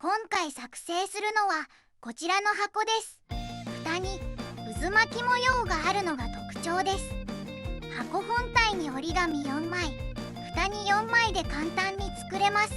今回作成するのはこちらの箱です。蓋に渦巻き模様があるのが特徴です。箱本体に折り紙4枚、蓋に4枚で簡単に作れます。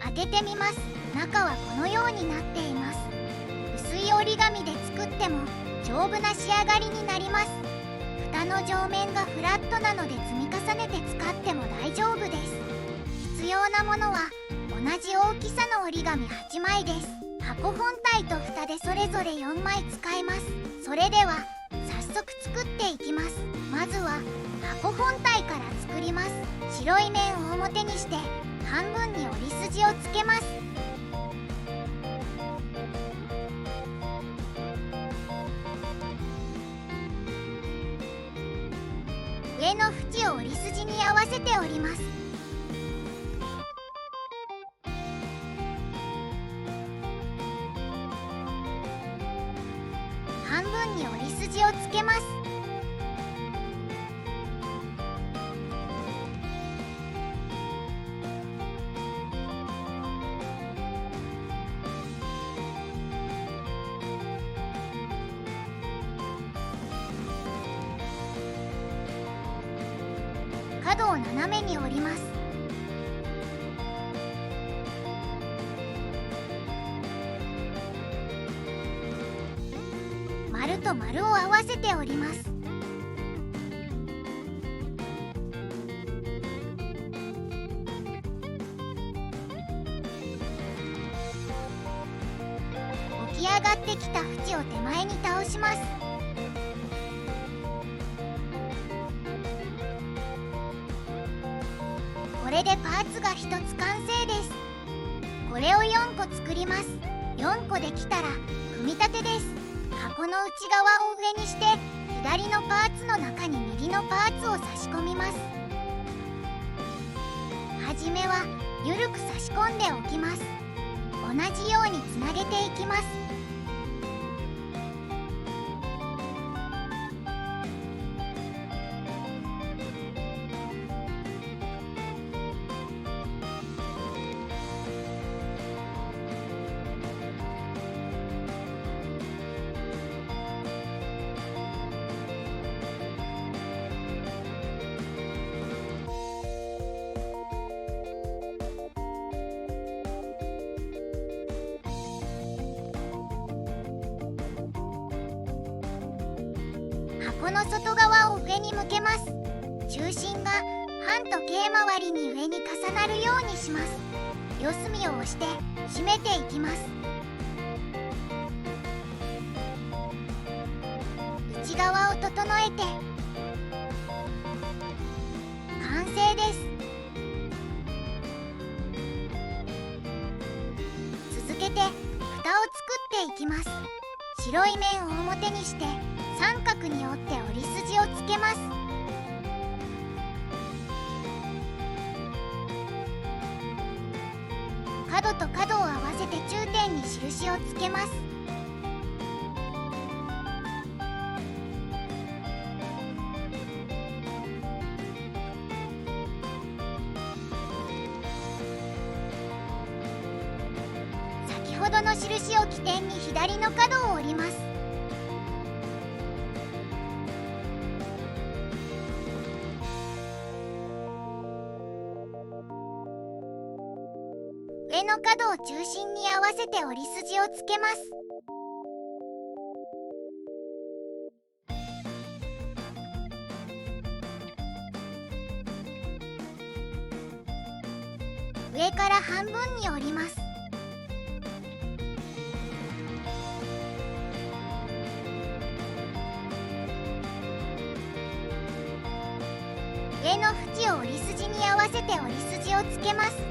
開けてみます。中はこのようになっています。薄い折り紙で作っても丈夫な仕上がりになります。蓋の上面がフラットなので積み重ねて使っても大丈夫です。必要なものは同じ大きさの折り紙8枚です。箱本体と蓋でそれぞれ4枚使います。それでは早速作っていきます。まずは箱本体から作ります。白い面を表にして半分に折り筋をつけます。上の縁を折り筋に合わせて折ります。半分に折り筋をつけます。角を斜めに折ります。丸と丸を合わせて折ります。起き上がってきた縁を手前に倒します。これでパーツが1つ完成です。これを4個作ります。4個できたら組み立てです。箱の内側を上にして左のパーツの中に右のパーツを差し込みます。はじめはゆるく差し込んでおきます。同じようにつなげていきます。箱の外側を上に向けます。中心が半時計回りに上に重なるようにします。四隅を押して締めていきます。内側を整えて完成です。続けて蓋を作っていきます。白い面を表にして三角に折って折り筋をつけます。角と角を合わせて中点に印をつけます。先ほどの印を起点に左の角を折ります。上の角を中心に合わせて折り筋をつけます。上から半分に折ります。上の縁を折り筋に合わせて折り筋をつけます。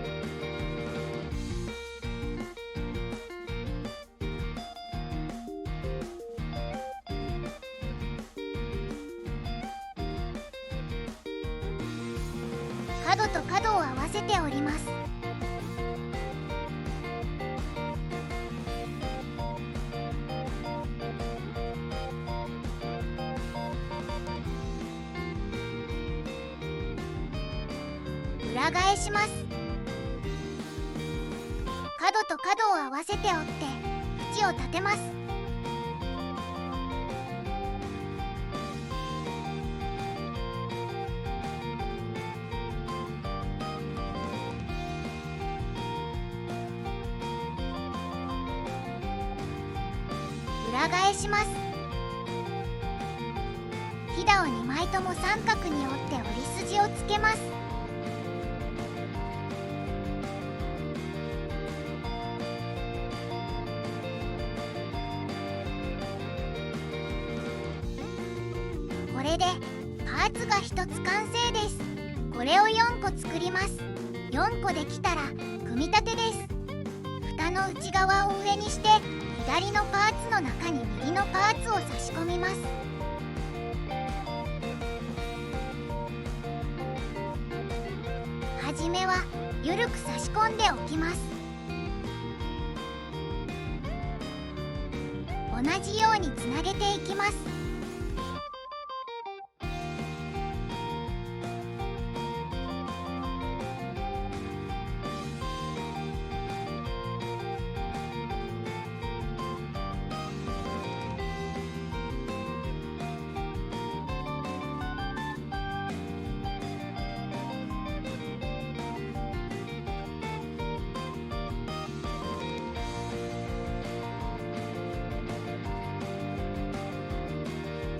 角と角を合わせて折ります。裏返します。角と角を合わせて折って縁を立てます。裏返します。ひだを2枚とも三角に折って折り筋をつけます。これでパーツが1つ完成です。これを4個作ります。4個できたら組み立てです。蓋の内側を上にして左のパーツの中に右のパーツを差し込みます。はじめはゆるく差し込んでおきます。同じようにつなげていきます。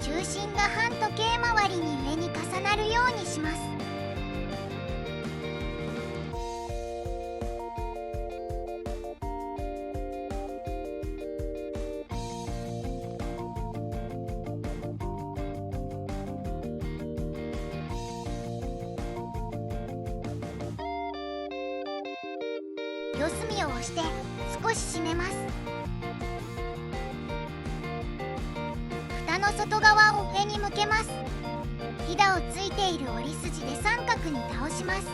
中心が半時計回りに上に重なるようにします。四隅を押して少し締めます。蓋の外側を上に向けます。ひだをついている折り筋で三角に倒します。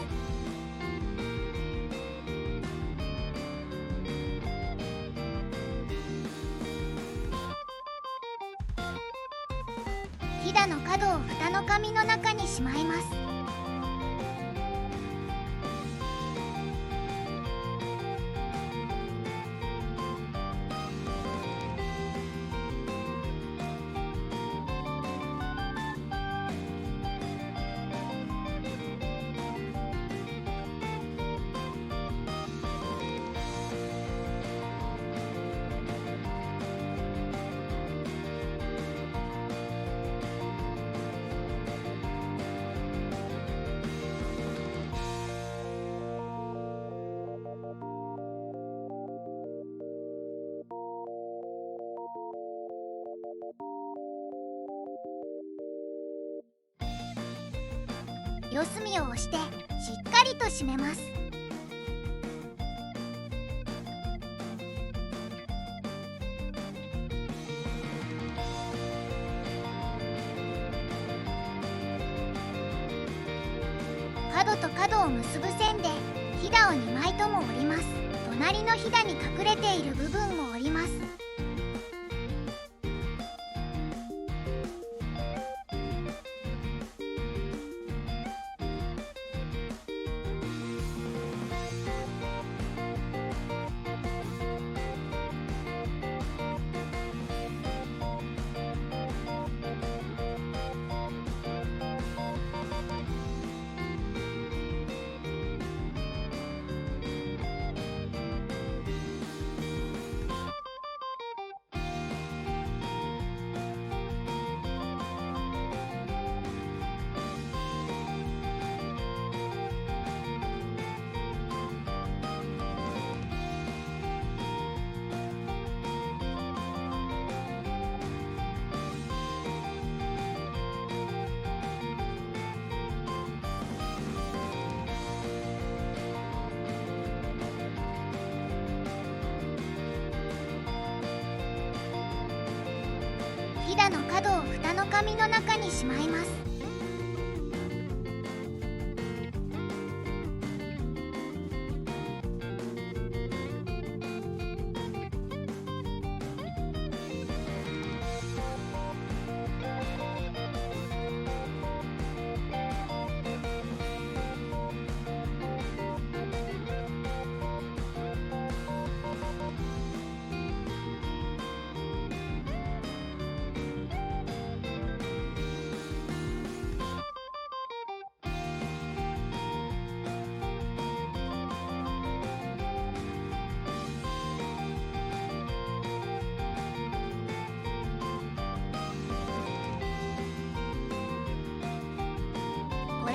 ひだの角を蓋の紙の中にしまいます。四隅を押してしっかりと締めます。角と角を結ぶ線でひだを2枚とも折ります。隣のひだに隠れている部分を折ります。ひだの角を蓋の紙の中にしまいます。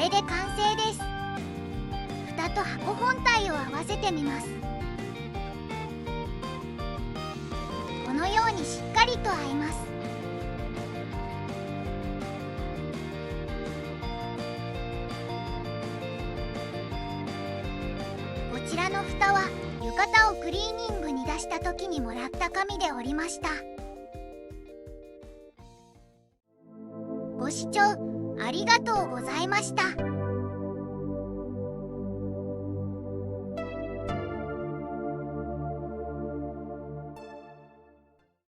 れで完成です。蓋と箱本体を合わせてみます。このようにしっかりと合います。こちらの蓋は浴衣をクリーニングに出した時にもらった紙で折りました。ご視聴ありがとうございました。